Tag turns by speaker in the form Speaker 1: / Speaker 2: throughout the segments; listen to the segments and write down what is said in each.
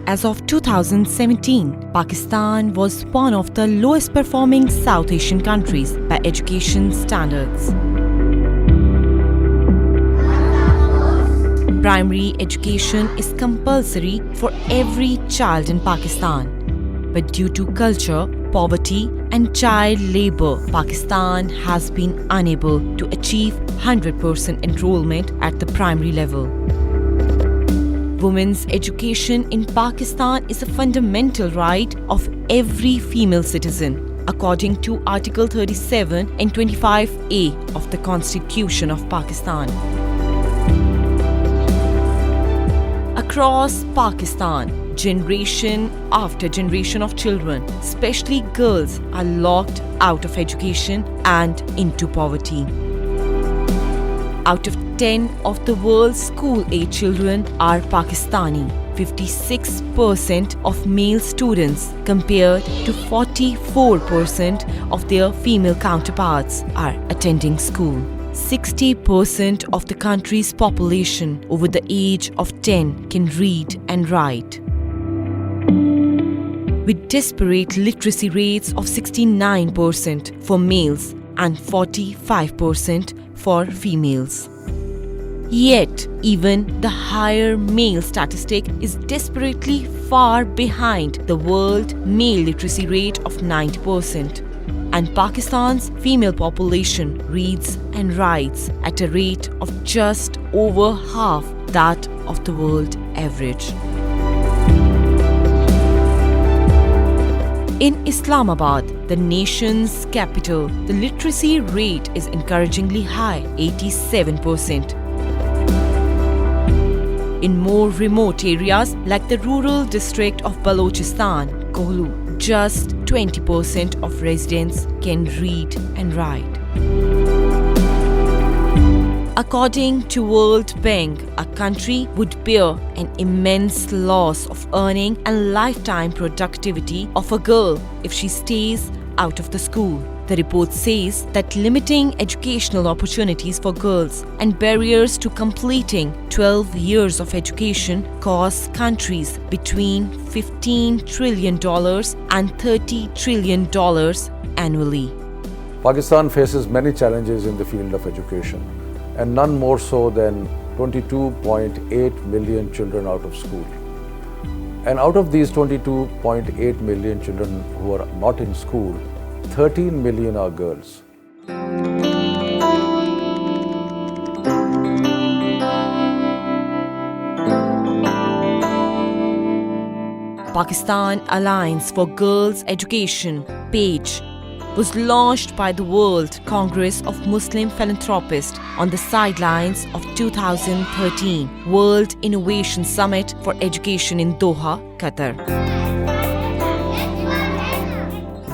Speaker 1: As of 2017, Pakistan was one of the lowest performing South Asian countries by education standards. Primary education is compulsory for every child in Pakistan. But due to culture, poverty and child labor, Pakistan has been unable to achieve 100% enrollment at the primary level. Women's education in Pakistan is a fundamental right of every female citizen, according to Article 37 and 25A of the Constitution of Pakistan. Across Pakistan, generation after generation of children, especially girls, are locked out of education and into poverty. Out of 10 of the world's school-age children are Pakistani. 56% of male students compared to 44% of their female counterparts are attending school. 60% of the country's population over the age of 10 can read and write. With disparate literacy rates of 69% for males and 45% for females. Yet, even the higher male statistic is desperately far behind the world male literacy rate of 90%. And Pakistan's female population reads and writes at a rate of just over half that of the world average. In Islamabad, the nation's capital, the literacy rate is encouragingly high, 87%. In more remote areas like the rural district of Balochistan, Kohlu, just 20% of residents can read and write. According to World Bank, a country would bear an immense loss of earning and lifetime productivity of a girl if she stays out of the school. The report says that limiting educational opportunities for girls and barriers to completing 12 years of education costs countries between $15 trillion and $30 trillion annually.
Speaker 2: Pakistan faces many challenges in the field of education, and none more so than 22.8 million children out of school. And out of these 22.8 million children who are not in school, 13 million are girls.
Speaker 1: Pakistan Alliance for Girls Education, PAGE, was launched by the World Congress of Muslim Philanthropists on the sidelines of 2013 World Innovation Summit for Education in Doha, Qatar.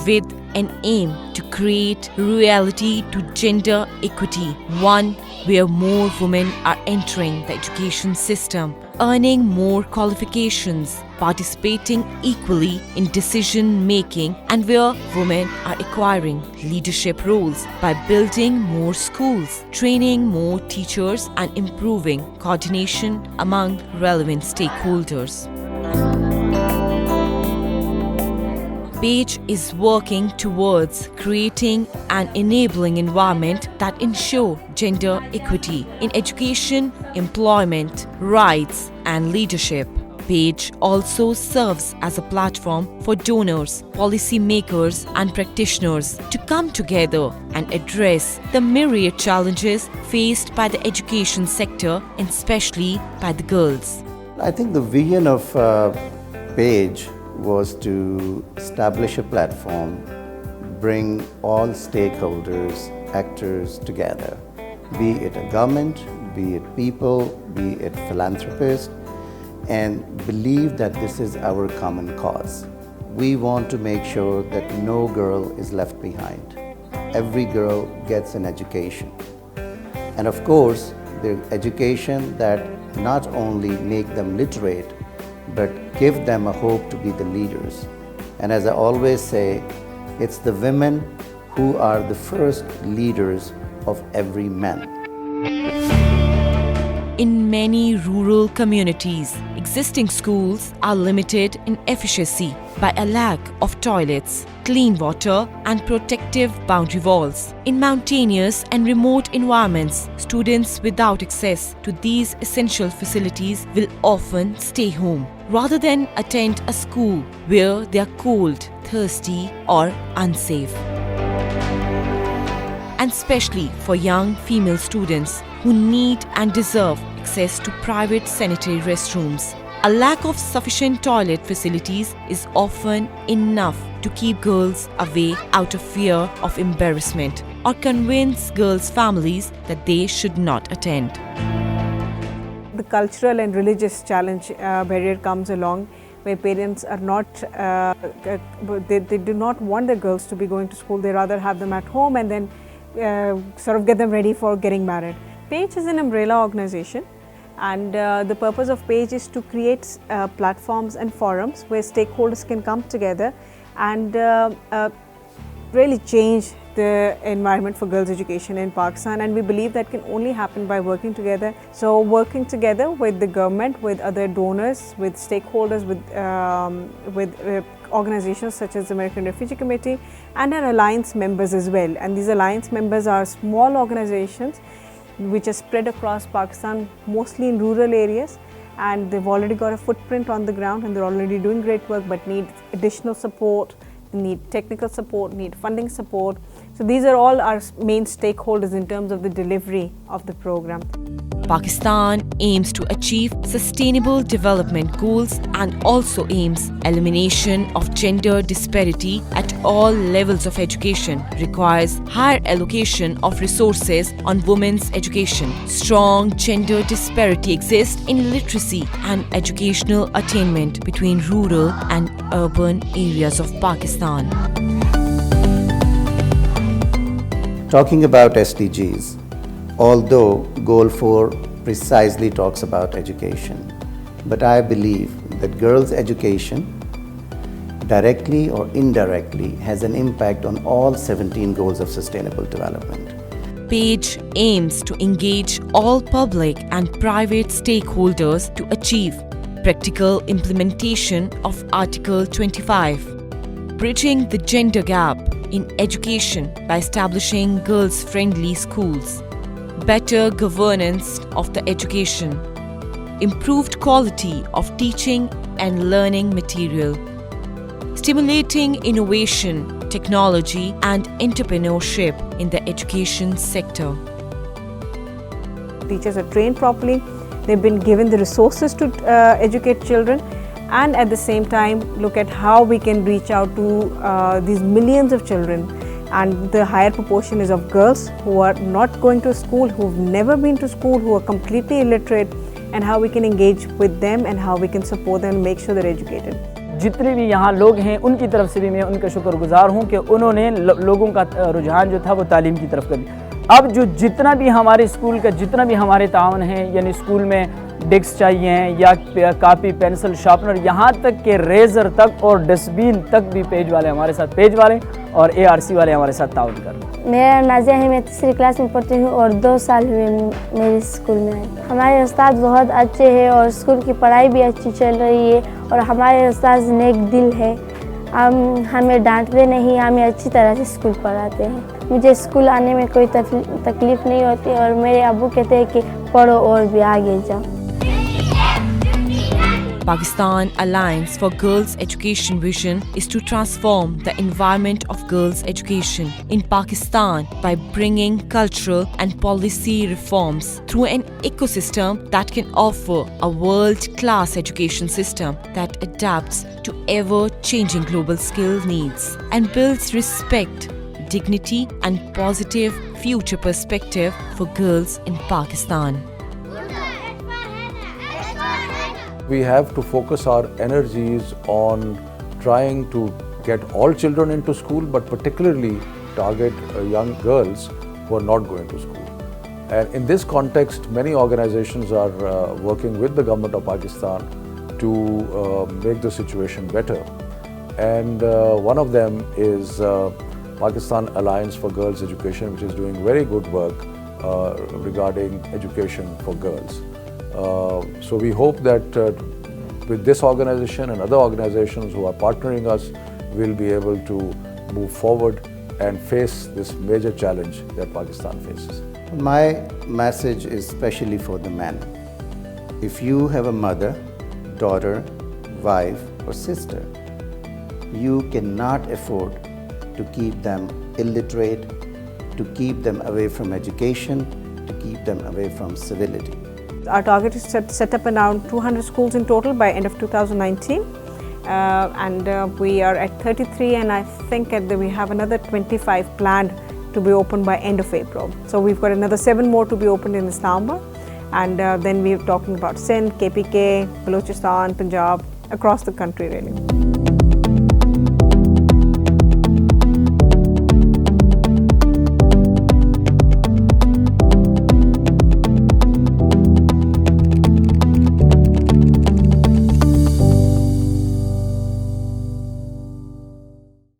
Speaker 1: With an aim to create reality to gender equity, one where more women are entering the education system, earning more qualifications, participating equally in decision-making, and where women are acquiring leadership roles by building more schools, training more teachers, and improving coordination among relevant stakeholders. PAGE is working towards creating an enabling environment that ensure gender equity in education, employment, rights, and leadership. PAGE also serves as a platform for donors, policymakers, and practitioners to come together and address the myriad challenges faced by the education sector, and especially by the girls.
Speaker 3: I think the vision of PAGE was to establish a platform, bring all stakeholders, actors together, be it a government, be it people, be it philanthropists, and believe that this is our common cause. We want to make sure that no girl is left behind. Every girl gets an education. And of course, the education that not only make them literate, but give them a hope to be the leaders. And as I always say, it's the women who are the first leaders of every man.
Speaker 1: In many rural communities, existing schools are limited in efficiency by a lack of toilets, clean water, and protective boundary walls. In mountainous and remote environments, students without access to these essential facilities will often stay home rather than attend a school where they are cold, thirsty, or unsafe. And especially for young female students who need and deserve access to private sanitary restrooms. A lack of sufficient toilet facilities is often enough to keep girls away out of fear of embarrassment or convince girls' families that they should not attend.
Speaker 4: The cultural and religious challenge barrier comes along where parents are not, they do not want their girls to be going to school. They rather have them at home and then sort of get them ready for getting married. PAGE is an umbrella organization, and the purpose of PAGE is to create platforms and forums where stakeholders can come together and really change the environment for girls' education in Pakistan, and we believe that can only happen by working together. So working together with the government, with other donors, with stakeholders, with organizations such as the American Refugee Committee and our alliance members as well. And these alliance members are small organizations which are spread across Pakistan, mostly in rural areas, and they've already got a footprint on the ground and they're already doing great work but need additional support, need technical support, need funding support. So these are all our main stakeholders in terms of the delivery of the program.
Speaker 1: Pakistan aims to achieve sustainable development goals and also aims elimination of gender disparity at all levels of education, requires higher allocation of resources on women's education. Strong gender disparity exists in literacy and educational attainment between rural and urban areas of Pakistan.
Speaker 3: Talking about SDGs, although Goal 4 precisely talks about education, but I believe that girls' education, directly or indirectly, has an impact on all 17 goals of sustainable development.
Speaker 1: PAGE aims to engage all public and private stakeholders to achieve practical implementation of Article 25, bridging the gender gap in education by establishing girls-friendly schools, better governance of the education, improved quality of teaching and learning material, stimulating innovation, technology and entrepreneurship in the education sector.
Speaker 4: Teachers are trained properly, they've been given the resources to educate children, and at the same time look at how we can reach out to these millions of children. And the higher proportion is of girls who are not going to school, who've never been to school, who are completely illiterate, and how we can engage with them and how we can support them and make sure they're educated.
Speaker 5: जितने भी यहाँ लोग हैं उनकी तरफ से भी मैं उनका शुक्रगुजार हूँ कि उन्होंने लोगों का रुझान जो था वो तालीम की तरफ कर दिया। अब जो जितना भी हमारे स्कूल का जितना भी हमारे तावन है, यानी स्कूल में डेस्क चाहिए या कापी पेंसिल शार्पनर, यहाँ तक के रेजर तक और डस्टबिन तक भी पेज वाले हमारे साथ, पेज वाले और ARC वाले हमारे साथ ताउन कर रहे हैं।
Speaker 6: मेरा नाजिया है, मैं तीसरी क्लास में पढ़ती हूँ और 2 साल हुए मेरे स्कूल में आई। हमारे उस्ताद बहुत अच्छे हैं और स्कूल की पढ़ाई भी अच्छी चल रही है और हमारे उस्ताद नेक दिल है। हमें डांटते नहीं, हमें अच्छी तरह से स्कूल पढ़ाते हैं। मुझे स्कूल आने में कोई तकलीफ नहीं होती और मेरे अब्बू कहते हैं कि पढ़ो और भी आगे जाओ।
Speaker 1: Pakistan Alliance for Girls' Education vision is to transform the environment of girls' education in Pakistan by bringing cultural and policy reforms through an ecosystem that can offer a world-class education system that adapts to ever-changing global skill needs and builds respect, dignity and positive future perspective for girls in Pakistan.
Speaker 2: We have to focus our energies on trying to get all children into school, but particularly target young girls who are not going to school. And in this context, many organizations are working with the government of Pakistan to make the situation better. And one of them is Pakistan Alliance for Girls Education, which is doing very good work regarding education for girls. So we hope that with this organization and other organizations who are partnering us, we'll be able to move forward and face this major challenge that Pakistan faces.
Speaker 3: My message is especially for the men. If you have a mother, daughter, wife or sister, you cannot afford to keep them illiterate, to keep them away from education, to keep them away from civility.
Speaker 4: Our target is to set up around 200 schools in total by end of 2019. We are at 33, and I think we have another 25 planned to be opened by end of April. So we've got another 7 more to be opened in Islamabad, and then we're talking about Sindh, KPK, Balochistan, Punjab, across the country really.